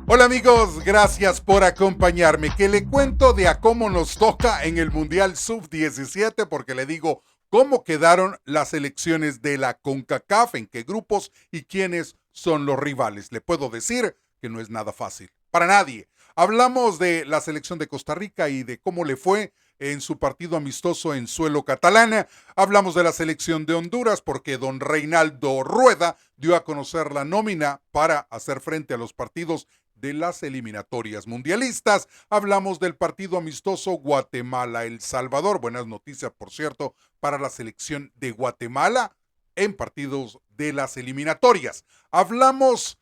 Hola amigos, gracias por acompañarme. Que le cuento de a cómo nos toca en el Mundial Sub-17, porque le digo cómo quedaron las elecciones de la CONCACAF, en qué grupos y quiénes son los rivales. Le puedo decir que no es nada fácil, para nadie. Hablamos de la selección de Costa Rica y de cómo le fue en su partido amistoso en suelo catalana. Hablamos de la selección de Honduras porque don Reinaldo Rueda dio a conocer la nómina para hacer frente a los partidos de las eliminatorias mundialistas. Hablamos del partido amistoso Guatemala-El Salvador. Buenas noticias, por cierto, para la selección de Guatemala en partidos de las eliminatorias. Hablamos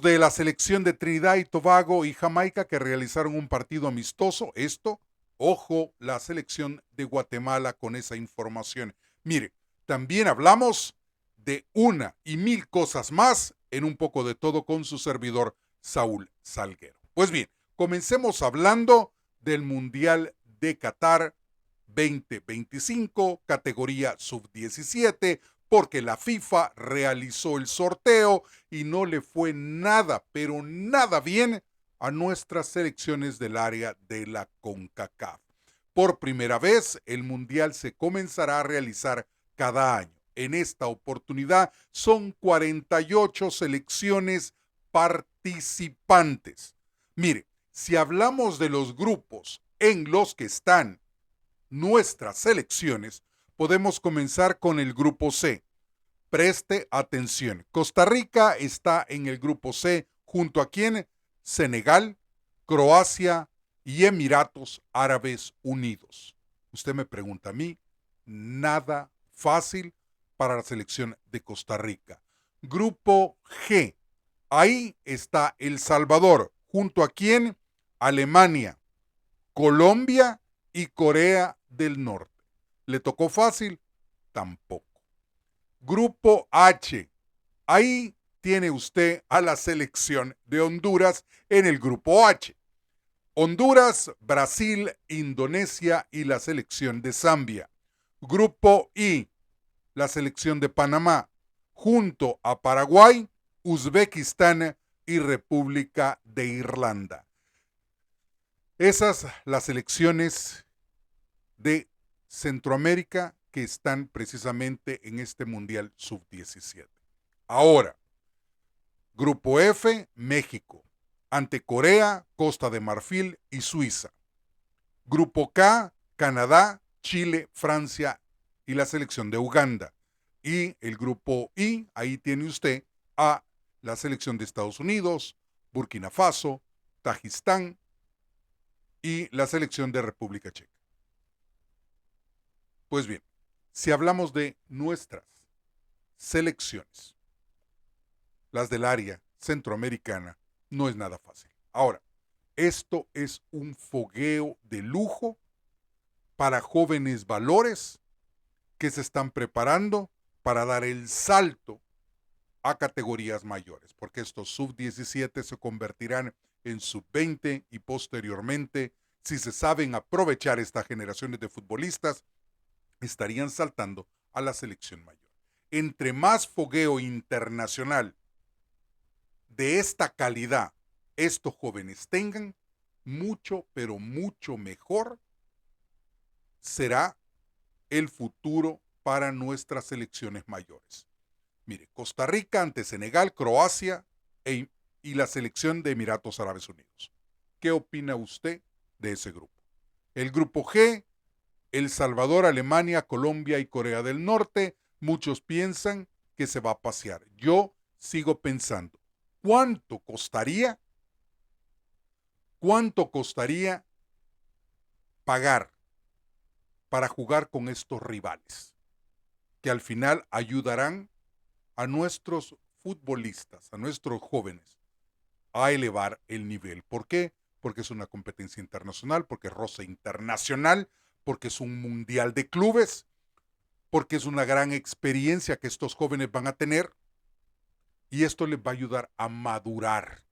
de la selección de Trinidad y Tobago y Jamaica que realizaron un partido amistoso. Ojo, la selección de Guatemala con esa información. Mire, también hablamos de una y mil cosas más en un poco de todo con su servidor Saúl Salguero. Pues bien, comencemos hablando del Mundial de Qatar 2025, categoría sub-17, porque la FIFA realizó el sorteo y no le fue nada, pero nada bien a nuestras selecciones del área de la CONCACAF. Por primera vez, el Mundial se comenzará a realizar cada año. En esta oportunidad son 48 selecciones participantes. Mire, si hablamos de los grupos en los que están nuestras selecciones, podemos comenzar con el grupo C. Preste atención. Costa Rica está en el grupo C junto a quién? Senegal, Croacia y Emiratos Árabes Unidos. Usted me pregunta a mí, nada fácil para la selección de Costa Rica. Grupo G. Ahí está El Salvador. ¿Junto a quién? Alemania, Colombia y Corea del Norte. ¿Le tocó fácil? Tampoco. Grupo H. Ahí tiene usted a la selección de Honduras en el grupo H. Honduras, Brasil, Indonesia y la selección de Zambia. Grupo I, la selección de Panamá, junto a Paraguay, Uzbekistán y República de Irlanda. Esas las selecciones de Centroamérica que están precisamente en este Mundial Sub-17. Ahora, Grupo F, México, ante Corea, Costa de Marfil y Suiza. Grupo K, Canadá, Chile, Francia y la selección de Uganda. Y el grupo I, ahí tiene usted a la selección de Estados Unidos, Burkina Faso, Tajistán y la selección de República Checa. Pues bien, si hablamos de nuestras selecciones, las del área centroamericana, no es nada fácil. Ahora, esto es un fogueo de lujo para jóvenes valores que se están preparando para dar el salto a categorías mayores, porque estos sub-17 se convertirán en sub-20 y posteriormente, si se saben aprovechar estas generaciones de futbolistas, estarían saltando a la selección mayor. Entre más fogueo internacional de esta calidad estos jóvenes tengan, mucho, pero mucho mejor será el futuro para nuestras selecciones mayores. Mire, Costa Rica ante Senegal, Croacia y la selección de Emiratos Árabes Unidos. ¿Qué opina usted de ese grupo? El grupo G, El Salvador, Alemania, Colombia y Corea del Norte. Muchos piensan que se va a pasear. Yo sigo pensando, ¿cuánto costaría pagar para jugar con estos rivales? Que al final ayudarán a nuestros futbolistas, a nuestros jóvenes, a elevar el nivel. ¿Por qué? Porque es una competencia internacional, porque es roce internacional, porque es un mundial de clubes, porque es una gran experiencia que estos jóvenes van a tener y esto les va a ayudar a madurar,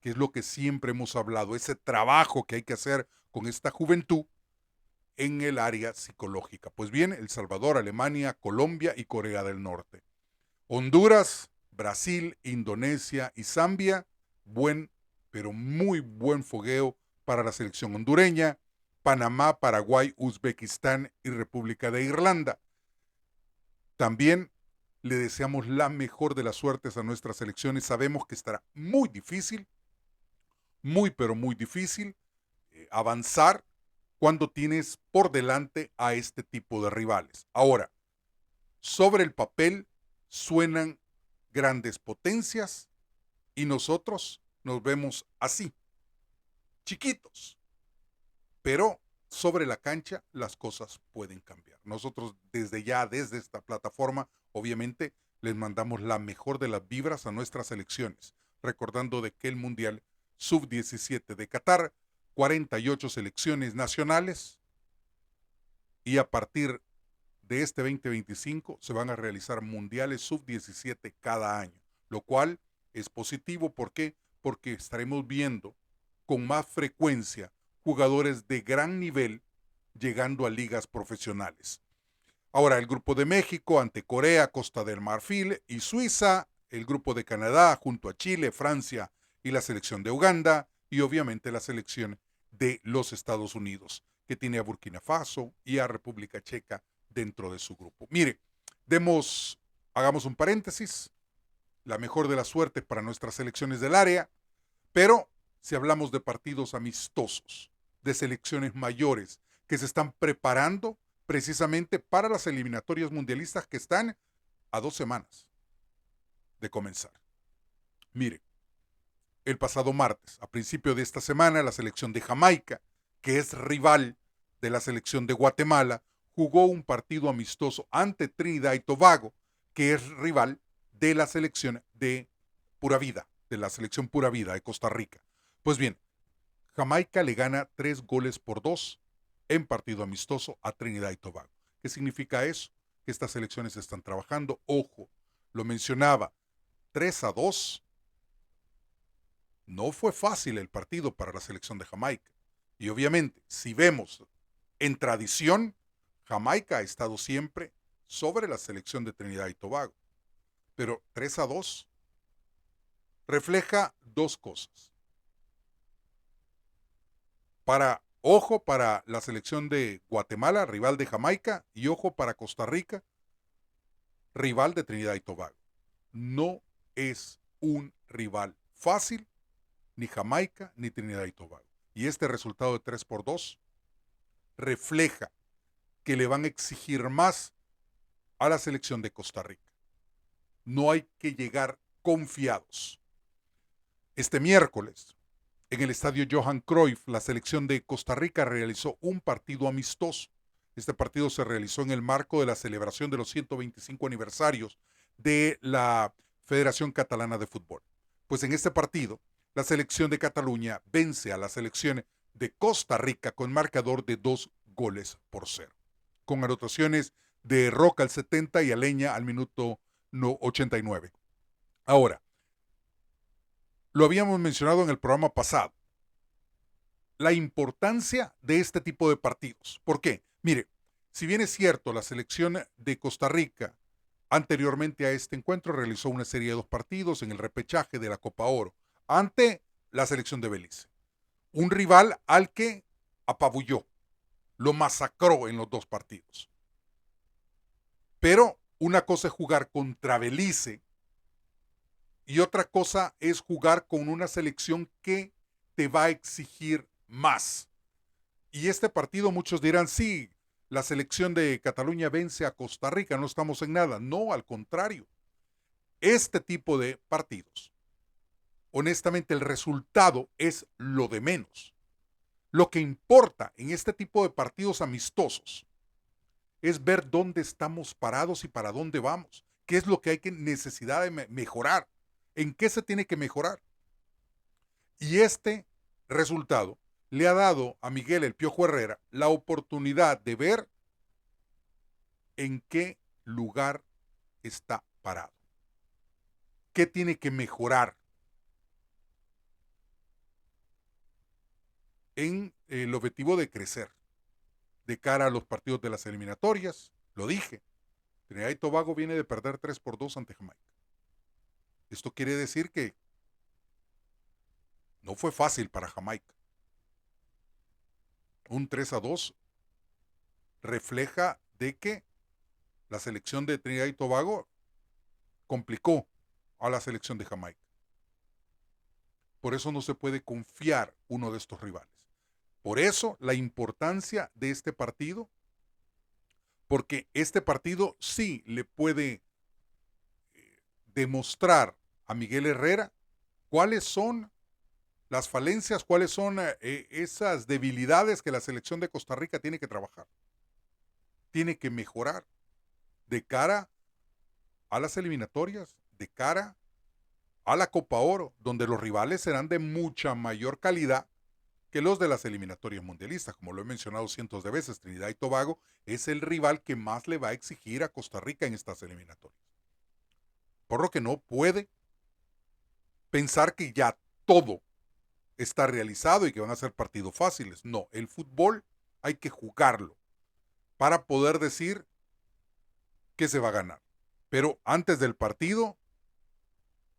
que es lo que siempre hemos hablado, ese trabajo que hay que hacer con esta juventud en el área psicológica. Pues bien, El Salvador, Alemania, Colombia y Corea del Norte. Honduras, Brasil, Indonesia y Zambia buen, pero muy buen fogueo para la selección hondureña, Panamá, Paraguay, Uzbekistán y República de Irlanda. También le deseamos la mejor de las suertes a nuestras selecciones. Sabemos que estará muy difícil, muy pero muy difícil avanzar cuando tienes por delante a este tipo de rivales. Ahora, sobre el papel suenan grandes potencias y nosotros nos vemos así, chiquitos, pero sobre la cancha las cosas pueden cambiar. Nosotros desde ya, desde esta plataforma, obviamente les mandamos la mejor de las vibras a nuestras selecciones, recordando de que el Mundial Sub-17 de Qatar, 48 selecciones nacionales, y a partir de este 2025 se van a realizar mundiales sub-17 cada año, lo cual es positivo. ¿Por qué? Porque estaremos viendo con más frecuencia jugadores de gran nivel llegando a ligas profesionales. Ahora, el grupo de México ante Corea, Costa del Marfil y Suiza, el grupo de Canadá junto a Chile, Francia y la selección de Uganda, y obviamente la selección de los Estados Unidos, que tiene a Burkina Faso y a República Checa dentro de su grupo. Mire, hagamos un paréntesis, la mejor de las suertes para nuestras selecciones del área, pero si hablamos de partidos amistosos, de selecciones mayores que se están preparando precisamente para las eliminatorias mundialistas que están a 2 semanas de comenzar. Mire, el pasado martes, a principio de esta semana, la selección de Jamaica, que es rival de la selección de Guatemala, jugó un partido amistoso ante Trinidad y Tobago, que es rival de la selección de Pura Vida, de la selección Pura Vida de Costa Rica. Pues bien, Jamaica le gana 3-2 en partido amistoso a Trinidad y Tobago. ¿Qué significa eso? Que estas selecciones están trabajando. Ojo, lo mencionaba, 3-2. No fue fácil el partido para la selección de Jamaica. Y obviamente, si vemos en tradición, Jamaica ha estado siempre sobre la selección de Trinidad y Tobago. Pero 3-2 refleja dos cosas. Ojo para la selección de Guatemala, rival de Jamaica, y ojo para Costa Rica, rival de Trinidad y Tobago. No es un rival fácil, ni Jamaica ni Trinidad y Tobago. Y este resultado de 3-2 refleja que le van a exigir más a la selección de Costa Rica. No hay que llegar confiados. Este miércoles, en el estadio Johan Cruyff, la selección de Costa Rica realizó un partido amistoso. Este partido se realizó en el marco de la celebración de los 125 aniversarios de la Federación Catalana de Fútbol. Pues en este partido, la selección de Cataluña vence a la selección de Costa Rica con marcador de 2-0, con anotaciones de Roca al 70 y Aleña al minuto 89. Ahora, lo habíamos mencionado en el programa pasado, la importancia de este tipo de partidos. ¿Por qué? Mire, si bien es cierto, la selección de Costa Rica anteriormente a este encuentro realizó una serie de 2 partidos en el repechaje de la Copa Oro ante la selección de Belice. Un rival al que apabulló, lo masacró en los 2 partidos. Pero una cosa es jugar contra Belice y otra cosa es jugar con una selección que te va a exigir más. Y este partido muchos dirán, sí, la selección de Cataluña vence a Costa Rica, no estamos en nada. No, al contrario. Este tipo de partidos, honestamente el resultado es lo de menos. Lo que importa en este tipo de partidos amistosos es ver dónde estamos parados y para dónde vamos. ¿Qué es lo que hay necesidad de mejorar? ¿En qué se tiene que mejorar? Y este resultado le ha dado a Miguel El Piojo Herrera la oportunidad de ver en qué lugar está parado. ¿Qué tiene que mejorar en el objetivo de crecer de cara a los partidos de las eliminatorias? Lo dije, Trinidad y Tobago viene de perder 3-2 ante Jamaica. Esto quiere decir que No fue fácil para Jamaica. Un 3-2 refleja de que la selección de Trinidad y Tobago complicó a la selección de Jamaica. Por eso no se puede confiar uno de estos rivales. Por eso la importancia de este partido, porque este partido sí le puede demostrar a Miguel Herrera cuáles son las falencias, cuáles son esas debilidades que la selección de Costa Rica tiene que trabajar, tiene que mejorar de cara a las eliminatorias, de cara a la Copa Oro, donde los rivales serán de mucha mayor calidad que los de las eliminatorias mundialistas. Como lo he mencionado cientos de veces, Trinidad y Tobago es el rival que más le va a exigir a Costa Rica en estas eliminatorias. Por lo que no puede pensar que ya todo está realizado y que van a ser partidos fáciles. No, el fútbol hay que jugarlo para poder decir que se va a ganar. Pero antes del partido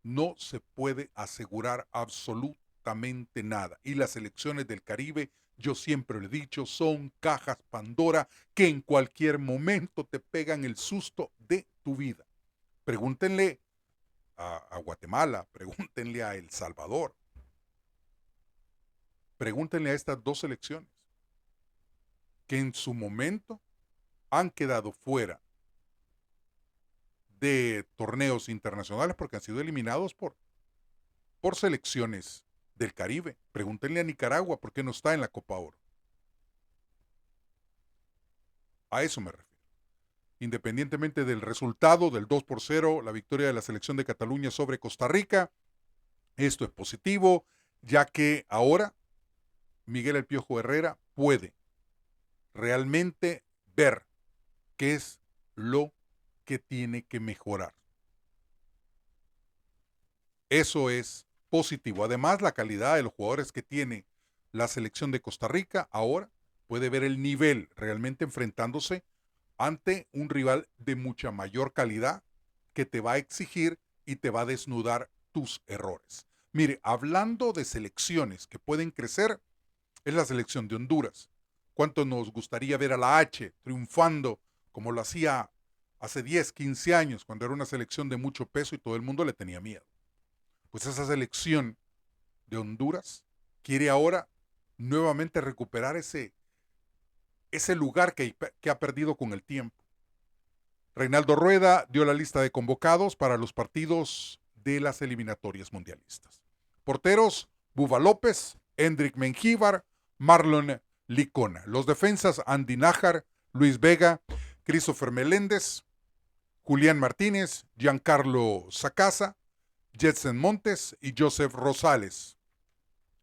no se puede asegurar absolutamente nada. Y las selecciones del Caribe, yo siempre lo he dicho, son cajas Pandora que en cualquier momento te pegan el susto de tu vida. Pregúntenle a Guatemala, pregúntenle a El Salvador, pregúntenle a estas dos selecciones que en su momento han quedado fuera de torneos internacionales porque han sido eliminados por selecciones del Caribe. Pregúntenle a Nicaragua por qué no está en la Copa Oro. A eso me refiero. Independientemente del resultado del 2-0, la victoria de la selección de Cataluña sobre Costa Rica, esto es positivo, ya que ahora Miguel El Piojo Herrera puede realmente ver qué es lo que tiene que mejorar. Eso es positivo. Además, la calidad de los jugadores que tiene la selección de Costa Rica ahora puede ver el nivel realmente enfrentándose ante un rival de mucha mayor calidad que te va a exigir y te va a desnudar tus errores. Mire, hablando de selecciones que pueden crecer, es la selección de Honduras. ¿Cuánto nos gustaría ver a la H triunfando como lo hacía hace 10, 15 años, cuando era una selección de mucho peso y todo el mundo le tenía miedo? Pues esa selección de Honduras quiere ahora nuevamente recuperar ese lugar que ha perdido con el tiempo. Reinaldo Rueda dio la lista de convocados para los partidos de las eliminatorias mundialistas. Porteros, Buba López, Hendrik Mengíbar, Marlon Licona. Los defensas, Andy Nájar, Luis Vega, Christopher Meléndez, Julián Martínez, Giancarlo Sacasa, Jetsen Montes y Joseph Rosales.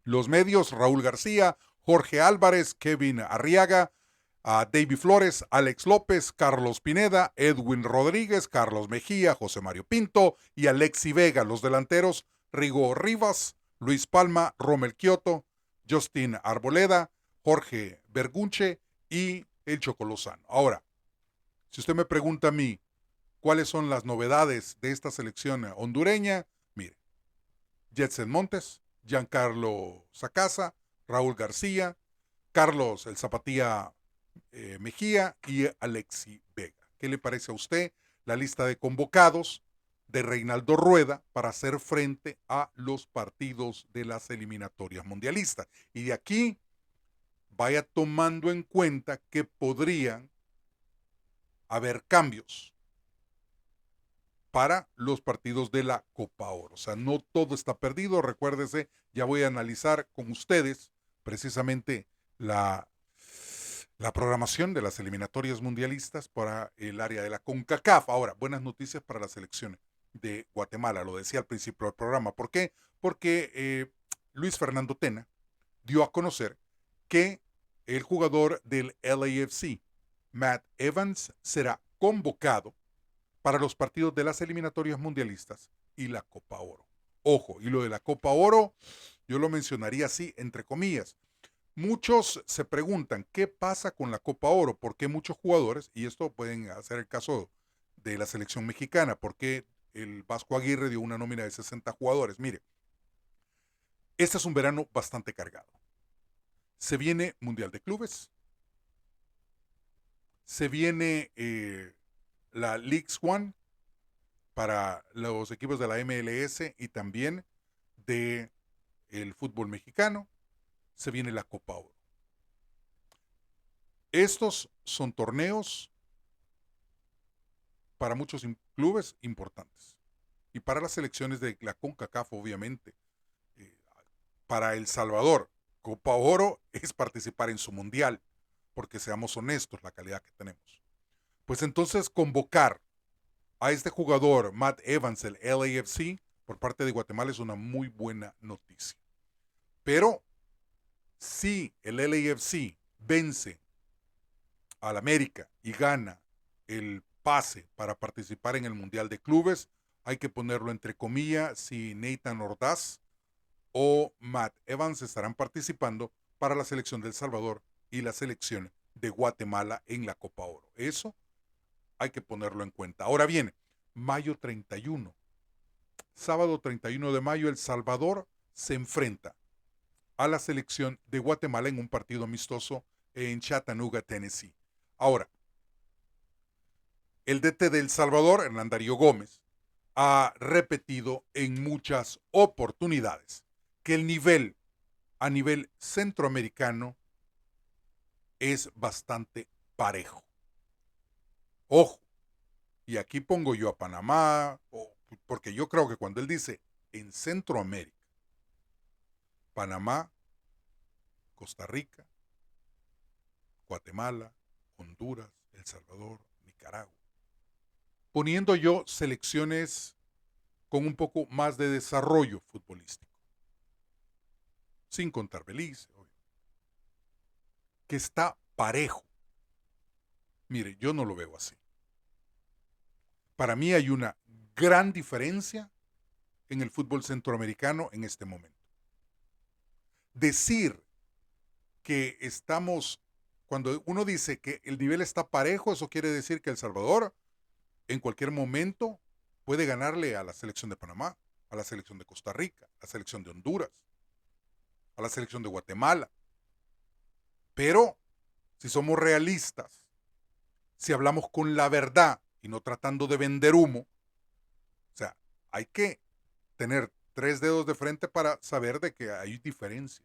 Los medios, Raúl García, Jorge Álvarez, Kevin Arriaga, David Flores, Alex López, Carlos Pineda, Edwin Rodríguez, Carlos Mejía, José Mario Pinto y Alexi Vega. Los delanteros, Rigo Rivas, Luis Palma, Rommel Kioto, Justin Arboleda, Jorge Bergunche y el Chocolozano. Ahora, si usted me pregunta a mí cuáles son las novedades de esta selección hondureña, mire, Jetsen Montes, Giancarlo Sacasa, Raúl García, Carlos el Zapatía Mejía y Alexi Vega. ¿Qué le parece a usted la lista de convocados de Reinaldo Rueda para hacer frente a los partidos de las eliminatorias mundialistas? Y de aquí vaya tomando en cuenta que podrían haber cambios para los partidos de la Copa Oro. O sea, no todo está perdido. Recuérdese, ya voy a analizar con ustedes precisamente la programación de las eliminatorias mundialistas para el área de la CONCACAF. Ahora, buenas noticias para la selección de Guatemala, lo decía al principio del programa. ¿Por qué? Porque Luis Fernando Tena dio a conocer que el jugador del LAFC, Matt Evans, será convocado para los partidos de las eliminatorias mundialistas y la Copa Oro. Ojo, y lo de la Copa Oro, yo lo mencionaría así, entre comillas. Muchos se preguntan, ¿qué pasa con la Copa Oro? ¿Por qué muchos jugadores, y esto pueden hacer el caso de la selección mexicana, por qué el Vasco Aguirre dio una nómina de 60 jugadores? Mire, Este es un verano bastante cargado. Se viene Mundial de Clubes, se viene la Leagues One para los equipos de la MLS y también de el fútbol mexicano, se viene la Copa Oro. Estos son torneos para muchos clubes importantes y para las selecciones de la CONCACAF, obviamente. Eh, para El Salvador, Copa Oro es participar en su mundial, porque seamos honestos, la calidad que tenemos. Pues entonces convocar a este jugador, Matt Evans, el LAFC, por parte de Guatemala es una muy buena noticia. Pero si el LAFC vence al América y gana el pase para participar en el Mundial de Clubes, hay que ponerlo entre comillas si Nathan Ordaz o Matt Evans estarán participando para la selección de El Salvador y la selección de Guatemala en la Copa Oro. Eso hay que ponerlo en cuenta. Ahora bien, mayo 31, sábado 31 de mayo, El Salvador se enfrenta a la selección de Guatemala en un partido amistoso en Chattanooga, Tennessee. Ahora, el DT de El Salvador, Hernán Darío Gómez, ha repetido en muchas oportunidades que el nivel a nivel centroamericano es bastante parejo. Ojo, y aquí pongo yo a Panamá, porque yo creo que cuando él dice en Centroamérica, Panamá, Costa Rica, Guatemala, Honduras, El Salvador, Nicaragua, poniendo yo selecciones con un poco más de desarrollo futbolístico, sin contar Belice, que está parejo. Mire, yo no lo veo así. Para mí hay una gran diferencia en el fútbol centroamericano en este momento. Decir que estamos, cuando uno dice que el nivel está parejo, eso quiere decir que El Salvador en cualquier momento puede ganarle a la selección de Panamá, a la selección de Costa Rica, a la selección de Honduras, a la selección de Guatemala. Pero si somos realistas, si hablamos con la verdad y no tratando de vender humo, o sea, hay que tener 3 dedos de frente para saber de que hay diferencia.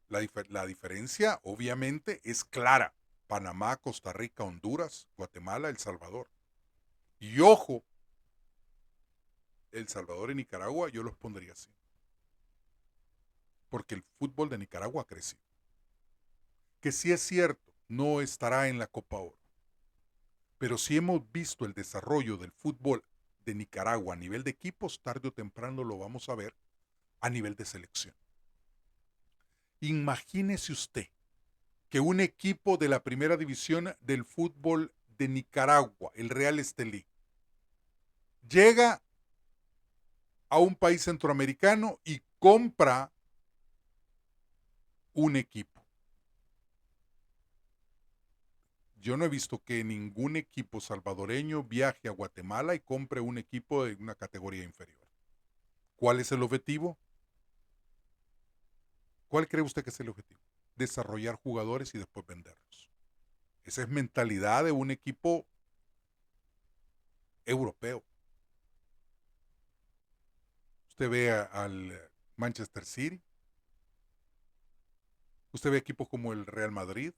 La diferencia obviamente es clara. Panamá, Costa Rica, Honduras, Guatemala, El Salvador. Y ojo, El Salvador y Nicaragua yo los pondría así. Porque el fútbol de Nicaragua ha crecido. Que sí es cierto, no estará en la Copa Oro. Pero si hemos visto el desarrollo del fútbol de Nicaragua a nivel de equipos, tarde o temprano lo vamos a ver a nivel de selección. Imagínese usted que un equipo de la primera división del fútbol de Nicaragua, el Real Estelí, llega a un país centroamericano y compra un equipo. Yo no he visto que ningún equipo salvadoreño viaje a Guatemala y compre un equipo de una categoría inferior. ¿Cuál es el objetivo? ¿Cuál cree usted que es el objetivo? Desarrollar jugadores y después venderlos. Esa es mentalidad de un equipo europeo. Usted ve al Manchester City, usted ve equipos como el Real Madrid,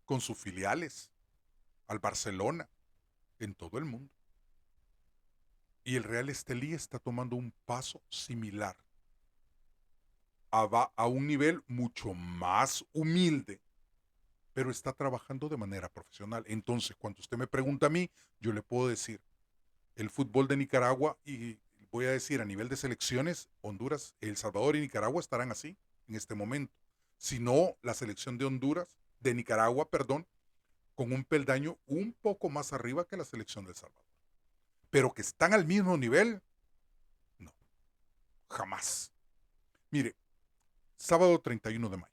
con sus filiales, al Barcelona, en todo el mundo. Y el Real Estelí está tomando un paso similar, a un nivel mucho más humilde, pero está trabajando de manera profesional. Entonces, cuando usted me pregunta a mí, yo le puedo decir, el fútbol de Nicaragua, y voy a decir a nivel de selecciones, Honduras, El Salvador y Nicaragua estarán así en este momento. Si no, la selección de Honduras, de Nicaragua, perdón, con un peldaño un poco más arriba que la selección de El Salvador. Pero que están al mismo nivel, no, jamás. Mire, sábado 31 de mayo.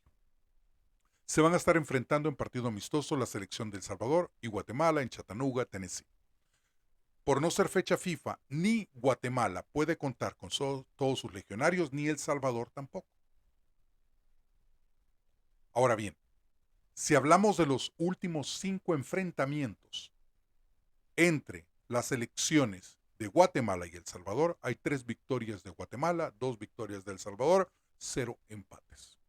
Se van a estar enfrentando en partido amistoso la selección de El Salvador y Guatemala en Chattanooga, Tennessee. Por no ser fecha FIFA, ni Guatemala puede contar con todos sus legionarios, ni El Salvador tampoco. Ahora bien, si hablamos de los últimos 5 enfrentamientos entre las selecciones de Guatemala y El Salvador, hay 3 victorias de Guatemala, 2 victorias de El Salvador, 0 empates.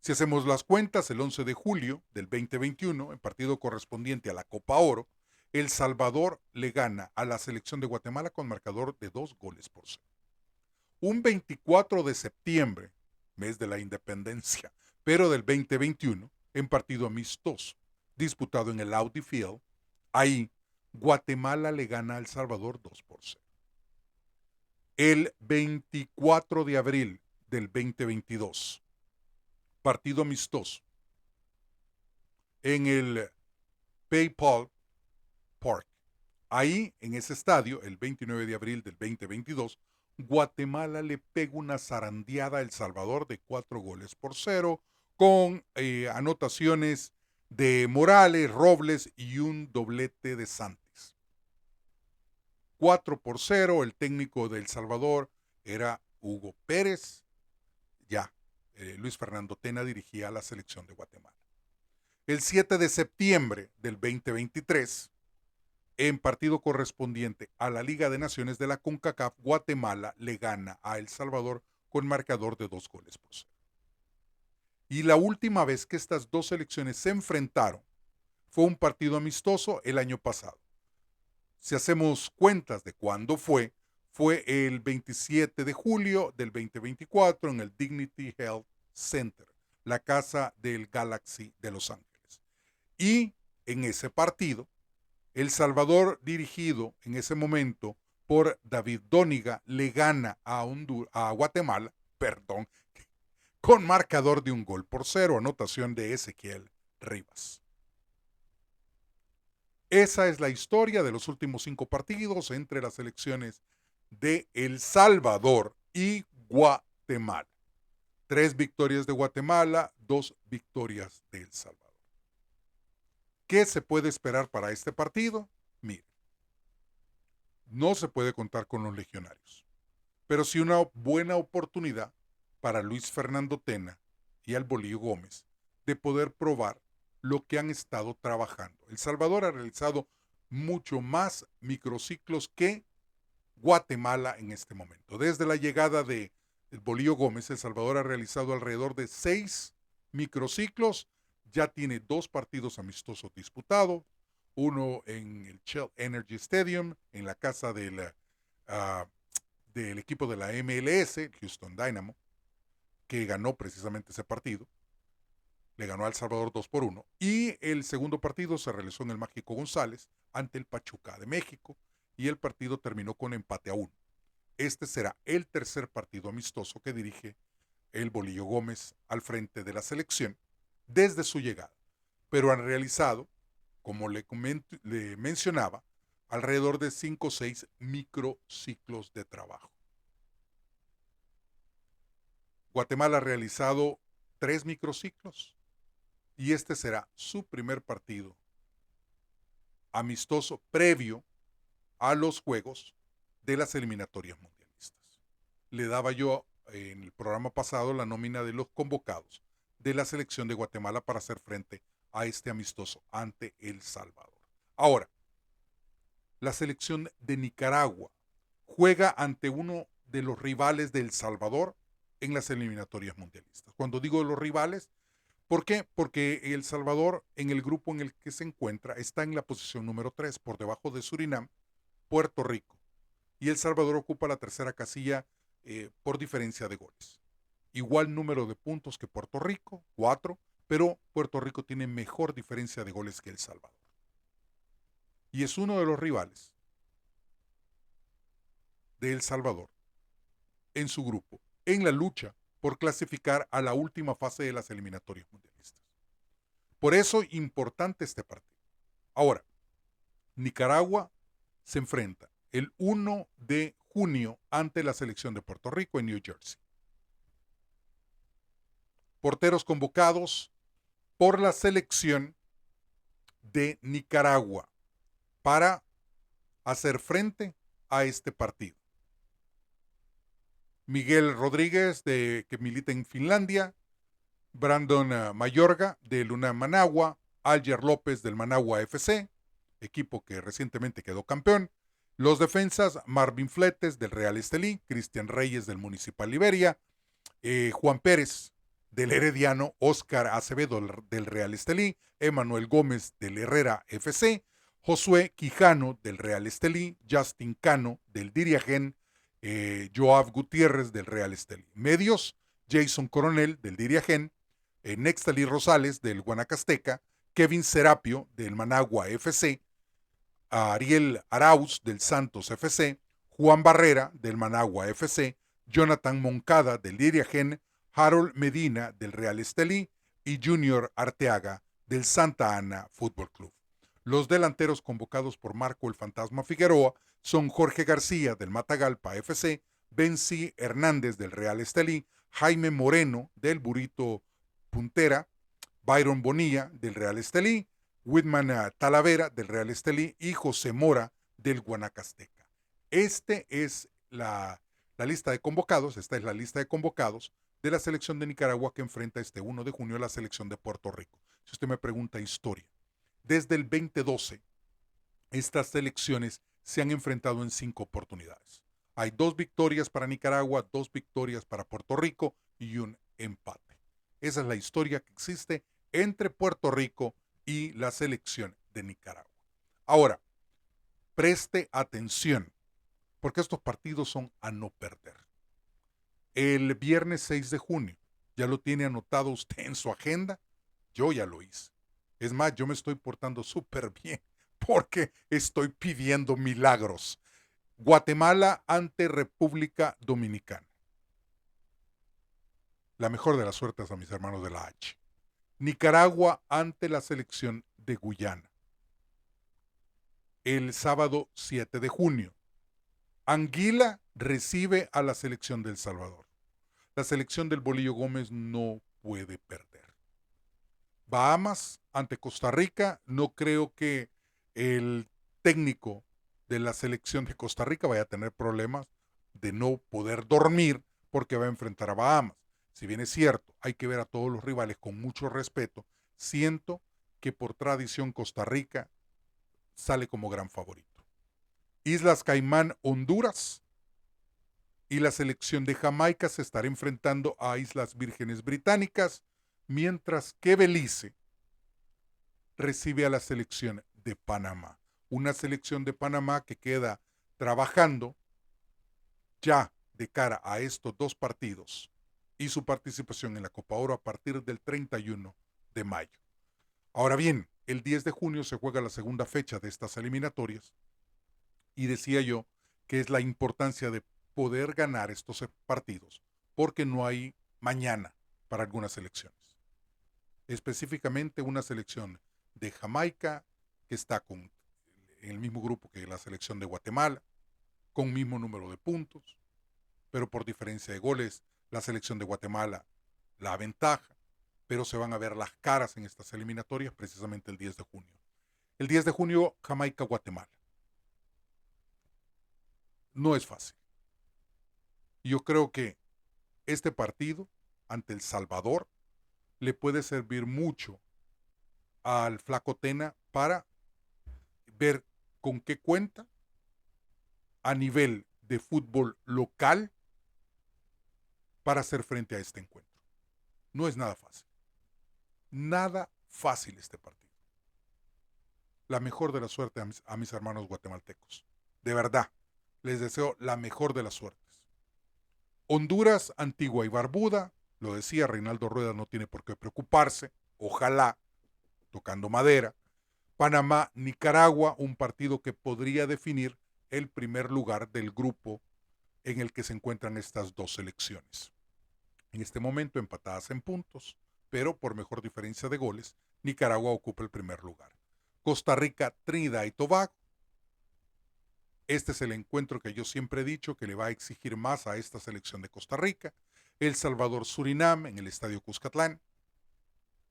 Si hacemos las cuentas, el 11 de julio del 2021, en partido correspondiente a la Copa Oro, El Salvador le gana a la selección de Guatemala con marcador de 2-0. Un 24 de septiembre, mes de la independencia, pero del 2021, en partido amistoso, disputado en el Audi Field, ahí Guatemala le gana a El Salvador 2-0. El 24 de abril del 2022, partido amistoso, en el PayPal Park. Ahí, en ese estadio, el 29 de abril del 2022, Guatemala le pega una zarandeada a El Salvador de 4-0, con anotaciones de Morales, Robles y un doblete de Santos. 4-0, el técnico de El Salvador era Hugo Pérez, ya, Luis Fernando Tena dirigía a la selección de Guatemala. El 7 de septiembre del 2023, en partido correspondiente a la Liga de Naciones de la CONCACAF, Guatemala le gana a El Salvador con marcador de 2-0. Y la última vez que estas dos selecciones se enfrentaron fue un partido amistoso el año pasado. Si hacemos cuentas de cuándo fue el 27 de julio del 2024 en el Dignity Health Center, la casa del Galaxy de Los Ángeles. Y en ese partido, El Salvador, dirigido en ese momento por David Dóniga, le gana a Guatemala, con marcador de 1-0, anotación de Ezequiel Rivas. Esa es la historia de los últimos 5 partidos entre las selecciones de El Salvador y Guatemala. 3 victorias de Guatemala, 2 victorias de El Salvador. ¿Qué se puede esperar para este partido? Mire, no se puede contar con los legionarios, pero sí una buena oportunidad para Luis Fernando Tena y al Bolillo Gómez de poder probar lo que han estado trabajando. El Salvador ha realizado mucho más microciclos que Guatemala en este momento. Desde la llegada de el Bolillo Gómez, El Salvador ha realizado alrededor de 6 microciclos. Ya tiene 2 partidos amistosos disputados, uno en el Shell Energy Stadium, en la casa del equipo de la MLS, Houston Dynamo, que ganó precisamente ese partido. Le ganó a El Salvador 2-1. Y el segundo partido se realizó en el Mágico González ante el Pachuca de México, y el partido terminó con empate a 1. Este será el tercer partido amistoso que dirige el Bolillo Gómez al frente de la selección desde su llegada. Pero han realizado, como le mencionaba, alrededor de 5 o 6 microciclos de trabajo. Guatemala ha realizado 3 microciclos y este será su primer partido amistoso previo a los juegos de las eliminatorias mundialistas. Le daba yo en el programa pasado la nómina de los convocados de la selección de Guatemala para hacer frente a este amistoso ante El Salvador. Ahora, la selección de Nicaragua juega ante uno de los rivales de El Salvador en las eliminatorias mundialistas. Cuando digo los rivales, ¿por qué? Porque El Salvador, en el grupo en el que se encuentra, está en la posición número 3, por debajo de Surinam, Puerto Rico. Y El Salvador ocupa la tercera casilla por diferencia de goles. Igual número de puntos que Puerto Rico, 4, pero Puerto Rico tiene mejor diferencia de goles que El Salvador. Y es uno de los rivales de El Salvador en su grupo, en la lucha por clasificar a la última fase de las eliminatorias mundialistas. Por eso, importante este partido. Ahora, Nicaragua se enfrenta el 1 de junio ante la selección de Puerto Rico en New Jersey. Porteros convocados por la selección de Nicaragua para hacer frente a este partido. Miguel Rodríguez, que milita en Finlandia, Brandon Mayorga del UNAM Managua, Alger López del Managua FC, equipo que recientemente quedó campeón. Los defensas, Marvin Fletes del Real Estelí, Cristian Reyes del Municipal Liberia, Juan Pérez del Herediano, Óscar Acevedo del Real Estelí, Emanuel Gómez del Herrera FC, Josué Quijano del Real Estelí, Justin Cano del Diriagen, Joab Gutiérrez del Real Estelí. Medios, Jason Coronel del Diriagen, Nextalí Rosales del Guanacasteca, Kevin Serapio del Managua FC, Ariel Arauz del Santos FC, Juan Barrera del Managua FC, Jonathan Moncada del Diriagen, Harold Medina del Real Estelí y Junior Arteaga del Santa Ana Fútbol Club. Los delanteros convocados por Marco el Fantasma Figueroa son Jorge García del Matagalpa FC, Benzi Hernández del Real Estelí, Jaime Moreno del Burrito Puntera, Byron Bonilla del Real Estelí, Whitman Talavera del Real Estelí y José Mora del Guanacasteca. Este es la lista de convocados, esta es la lista de convocados de la selección de Nicaragua que enfrenta este 1 de junio a la selección de Puerto Rico. Si usted me pregunta historia, desde el 2012 estas selecciones se han enfrentado en 5 oportunidades. Hay 2 victorias para Nicaragua, 2 victorias para Puerto Rico y un empate. Esa es la historia que existe entre Puerto Rico y la selección de Nicaragua. Ahora, preste atención, porque estos partidos son a no perder. El viernes 6 de junio, ¿ya lo tiene anotado usted en su agenda? Yo ya lo hice. Es más, yo me estoy portando súper bien porque estoy pidiendo milagros. Guatemala ante República Dominicana. La mejor de las suertes a mis hermanos de la H. Nicaragua ante la selección de Guyana. El sábado 7 de junio. Anguila recibe a la selección de El Salvador. La selección del Bolillo Gómez no puede perder. Bahamas ante Costa Rica. No creo que el técnico de la selección de Costa Rica vaya a tener problemas de no poder dormir porque va a enfrentar a Bahamas. Si bien es cierto, hay que ver a todos los rivales con mucho respeto, siento que por tradición Costa Rica sale como gran favorito. Islas Caimán, Honduras y la selección de Jamaica se estará enfrentando a Islas Vírgenes Británicas, mientras que Belice recibe a la selección de Panamá. Una selección de Panamá que queda trabajando ya de cara a estos 2 partidos y su participación en la Copa Oro a partir del 31 de mayo. Ahora bien, el 10 de junio se juega la segunda fecha de estas eliminatorias y decía yo que es la importancia de poder ganar estos partidos porque no hay mañana para algunas selecciones. Específicamente una selección de Jamaica que está en el mismo grupo que la selección de Guatemala, con mismo número de puntos, pero por diferencia de goles la selección de Guatemala la aventaja, pero se van a ver las caras en estas eliminatorias precisamente el 10 de junio. El 10 de junio, Jamaica-Guatemala. No es fácil. Yo creo que este partido ante El Salvador le puede servir mucho al Flaco Tena para ver con qué cuenta a nivel de fútbol local para hacer frente a este encuentro. No es nada fácil. Nada fácil este partido. La mejor de la suerte a mis hermanos guatemaltecos. De verdad, les deseo la mejor de las suertes. Honduras, Antigua y Barbuda, lo decía Reinaldo Rueda, no tiene por qué preocuparse. Ojalá, tocando madera. Panamá, Nicaragua, un partido que podría definir el primer lugar del grupo en el que se encuentran estas 2 selecciones. En este momento empatadas en puntos, pero por mejor diferencia de goles, Nicaragua ocupa el primer lugar. Costa Rica, Trinidad y Tobago. Este es el encuentro que yo siempre he dicho que le va a exigir más a esta selección de Costa Rica. El Salvador, Surinam en el Estadio Cuscatlán.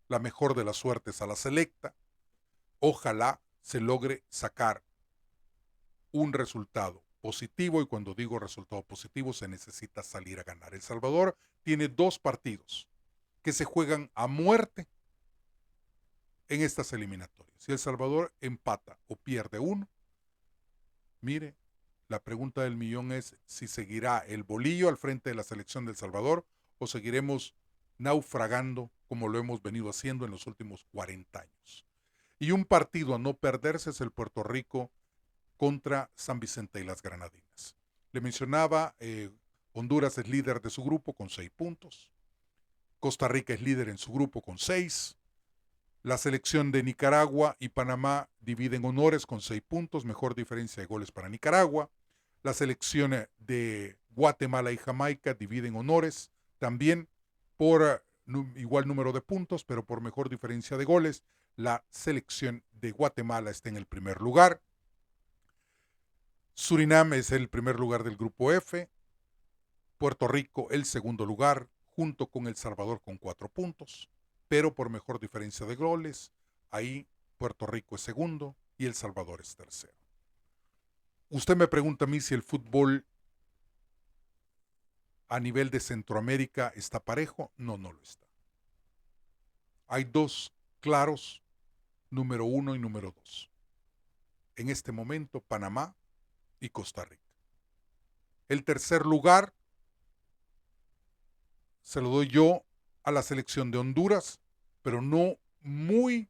La mejor de las suertes a la selecta. Ojalá se logre sacar un resultado positivo, y cuando digo resultado positivo se necesita salir a ganar. El Salvador tiene 2 partidos que se juegan a muerte en estas eliminatorias. Si El Salvador empata o pierde uno, mire, la pregunta del millón es si seguirá el bolillo al frente de la selección del Salvador o seguiremos naufragando como lo hemos venido haciendo en los últimos 40 años. Y un partido a no perderse es el Puerto Rico contra San Vicente y las Granadinas. Le mencionaba, Honduras es líder de su grupo con 6 puntos. Costa Rica es líder en su grupo con 6. La selección de Nicaragua y Panamá dividen honores con 6 puntos, mejor diferencia de goles para Nicaragua. La selección de Guatemala y Jamaica dividen honores también por igual número de puntos, pero por mejor diferencia de goles. La selección de Guatemala está en el primer lugar. Surinam es el primer lugar del grupo F. Puerto Rico el segundo lugar, junto con El Salvador con 4 puntos, pero por mejor diferencia de goles. Ahí Puerto Rico es segundo y El Salvador es tercero. Usted me pregunta a mí si el fútbol a nivel de Centroamérica está parejo. No, no lo está. Hay 2 claros, número 1 y número 2. En este momento, Panamá y Costa Rica. El tercer lugar se lo doy yo a la selección de Honduras, pero no muy.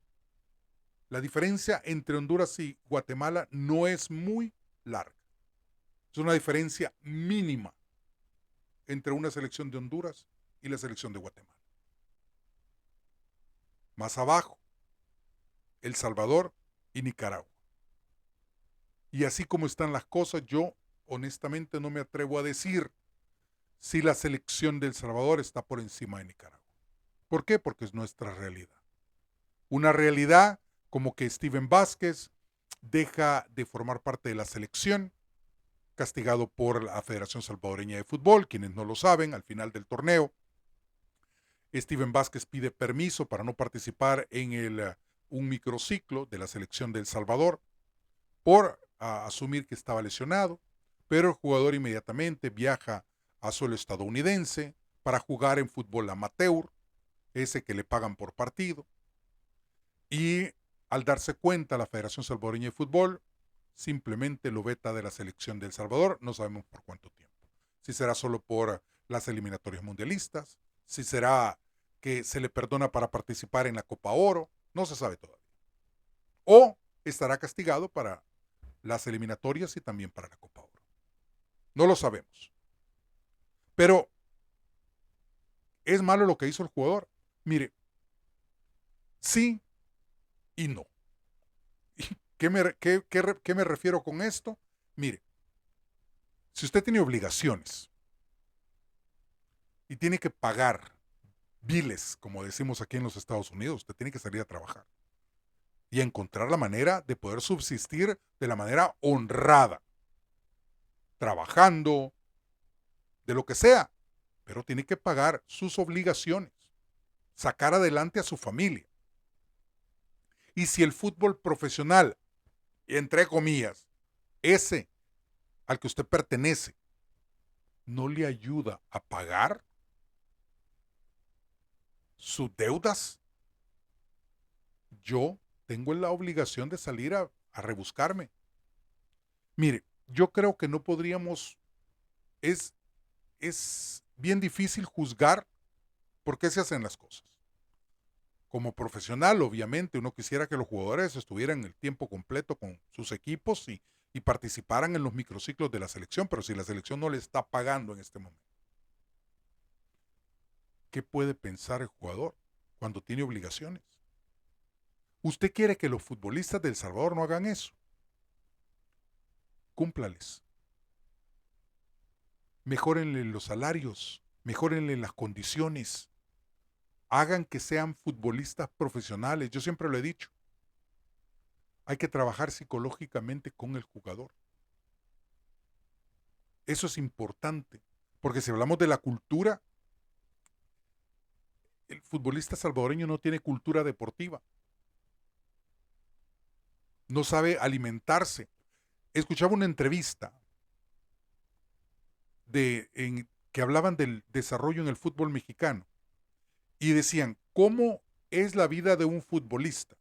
La diferencia entre Honduras y Guatemala no es muy larga. Es una diferencia mínima entre una selección de Honduras y la selección de Guatemala. Más abajo, El Salvador y Nicaragua. Y así como están las cosas, yo honestamente no me atrevo a decir si la selección de El Salvador está por encima de Nicaragua. ¿Por qué? Porque es nuestra realidad. Una realidad como que Steven Vázquez deja de formar parte de la selección, castigado por la Federación Salvadoreña de Fútbol. Quienes no lo saben, al final del torneo, Steven Vázquez pide permiso para no participar en un microciclo de la selección de El Salvador por asumir que estaba lesionado, pero el jugador inmediatamente viaja a suelo estadounidense para jugar en fútbol amateur, ese que le pagan por partido, y al darse cuenta la Federación Salvadoreña de Fútbol simplemente lo veta de la selección de El Salvador. No sabemos por cuánto tiempo. Si será solo por las eliminatorias mundialistas, si será que se le perdona para participar en la Copa Oro, no se sabe todavía. O estará castigado para las eliminatorias y también para la Copa Oro. No lo sabemos. Pero ¿es malo lo que hizo el jugador? Mire, sí y no. ¿Qué me refiero con esto? Mire, si usted tiene obligaciones y tiene que pagar biles, como decimos aquí en los Estados Unidos, usted tiene que salir a trabajar y encontrar la manera de poder subsistir de la manera honrada, trabajando, de lo que sea, pero tiene que pagar sus obligaciones, sacar adelante a su familia. Y si el fútbol profesional, entre comillas, ese al que usted pertenece, no le ayuda a pagar sus deudas, yo tengo la obligación de salir a rebuscarme. Mire, yo creo que no podríamos, es bien difícil juzgar por qué se hacen las cosas. Como profesional, obviamente, uno quisiera que los jugadores estuvieran el tiempo completo con sus equipos y participaran en los microciclos de la selección, pero si la selección no le está pagando en este momento, ¿qué puede pensar el jugador cuando tiene obligaciones? ¿Usted quiere que los futbolistas de El Salvador no hagan eso? Cúmplales. Mejórenle los salarios, mejórenle las condiciones, hagan que sean futbolistas profesionales. Yo siempre lo he dicho, hay que trabajar psicológicamente con el jugador. Eso es importante, porque si hablamos de la cultura, el futbolista salvadoreño no tiene cultura deportiva, no sabe alimentarse. escuchaba una entrevista que hablaban del desarrollo en el fútbol mexicano y decían, ¿cómo es la vida de un futbolista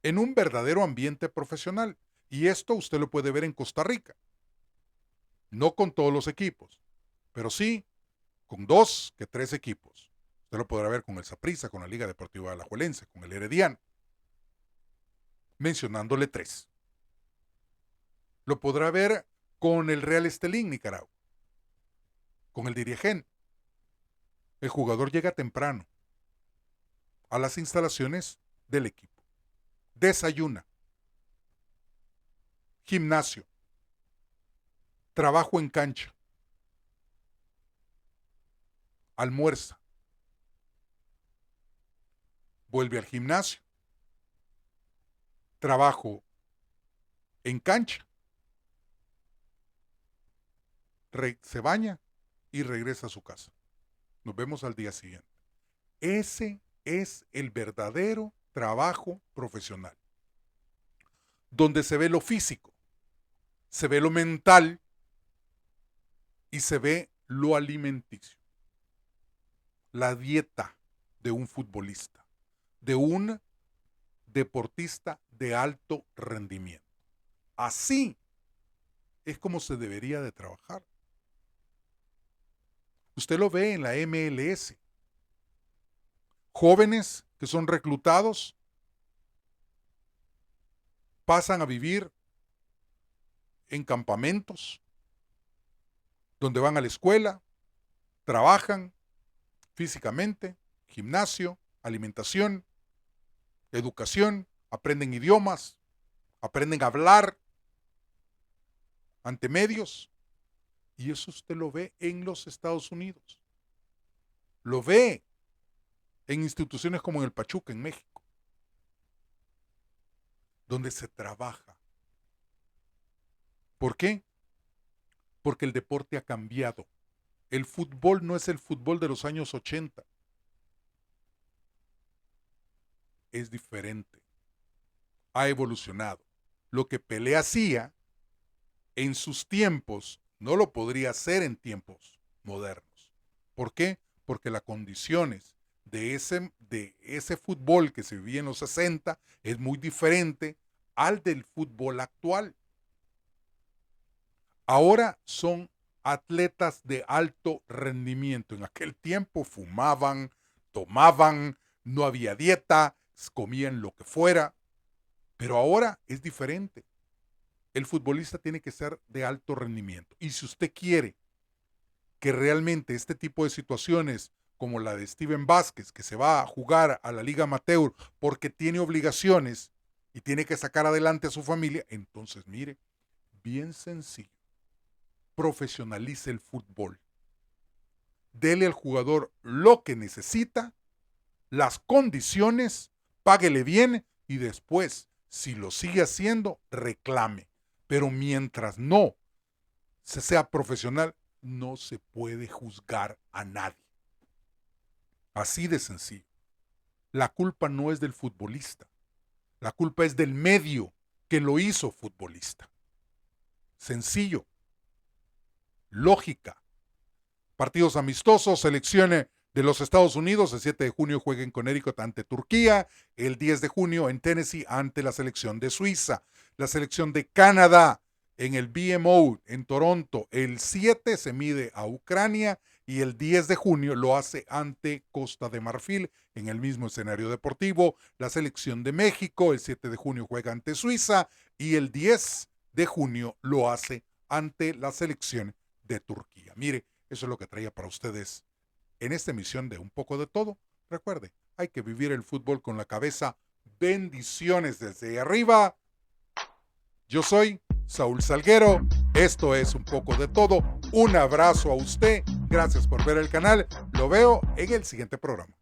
en un verdadero ambiente profesional? Y esto usted lo puede ver en Costa Rica. No con todos los equipos, pero sí con 2 que 3 equipos. Usted lo podrá ver con el Saprissa, con la Liga Deportiva Alajuelense, con el Herediano, mencionándole 3. Lo podrá ver con el Real Estelín, Nicaragua, con el Dirigén. El jugador llega temprano a las instalaciones del equipo. Desayuna. Gimnasio. Trabajo en cancha. Almuerza. Vuelve al gimnasio. Trabajo en cancha. Se baña y regresa a su casa. Nos vemos al día siguiente. Ese es el verdadero trabajo profesional, donde se ve lo físico, se ve lo mental y se ve lo alimenticio. La dieta de un futbolista, de un deportista de alto rendimiento. Así es como se debería de trabajar. Usted lo ve en la MLS. Jóvenes que son reclutados pasan a vivir en campamentos donde van a la escuela, trabajan físicamente, gimnasio, alimentación, educación, aprenden idiomas, aprenden a hablar ante medios. Y eso usted lo ve en los Estados Unidos. Lo ve en instituciones como en el Pachuca, en México, donde se trabaja. ¿Por qué? Porque el deporte ha cambiado. El fútbol no es el fútbol de los años 80. Es diferente. Ha evolucionado. Lo que Pelé hacía en sus tiempos no lo podría hacer en tiempos modernos. ¿Por qué? Porque las condiciones de ese fútbol que se vivía en los 60 es muy diferente al del fútbol actual. Ahora son atletas de alto rendimiento. En aquel tiempo fumaban, tomaban, no había dieta, comían lo que fuera. Pero ahora es diferente. El futbolista tiene que ser de alto rendimiento. Y si usted quiere que realmente este tipo de situaciones como la de Steven Vázquez, que se va a jugar a la Liga Amateur porque tiene obligaciones y tiene que sacar adelante a su familia, entonces mire, bien sencillo, profesionalice el fútbol. Dele al jugador lo que necesita, las condiciones, páguele bien y después, si lo sigue haciendo, reclame. Pero mientras no se sea profesional, no se puede juzgar a nadie. Así de sencillo. La culpa no es del futbolista. La culpa es del medio que lo hizo futbolista. Sencillo. Lógica. Partidos amistosos, selecciones de los Estados Unidos, el 7 de junio juega en Connecticut ante Turquía, el 10 de junio en Tennessee ante la selección de Suiza, la selección de Canadá en el BMO en Toronto, el 7 se mide a Ucrania y el 10 de junio lo hace ante Costa de Marfil en el mismo escenario deportivo, la selección de México el 7 de junio juega ante Suiza y el 10 de junio lo hace ante la selección de Turquía. Mire, eso es lo que traía para ustedes en esta emisión de Un Poco de Todo. Recuerde, hay que vivir el fútbol con la cabeza. Bendiciones desde arriba. Yo soy Saúl Salguero. Esto es Un Poco de Todo. Un abrazo a usted. Gracias por ver el canal. Lo veo en el siguiente programa.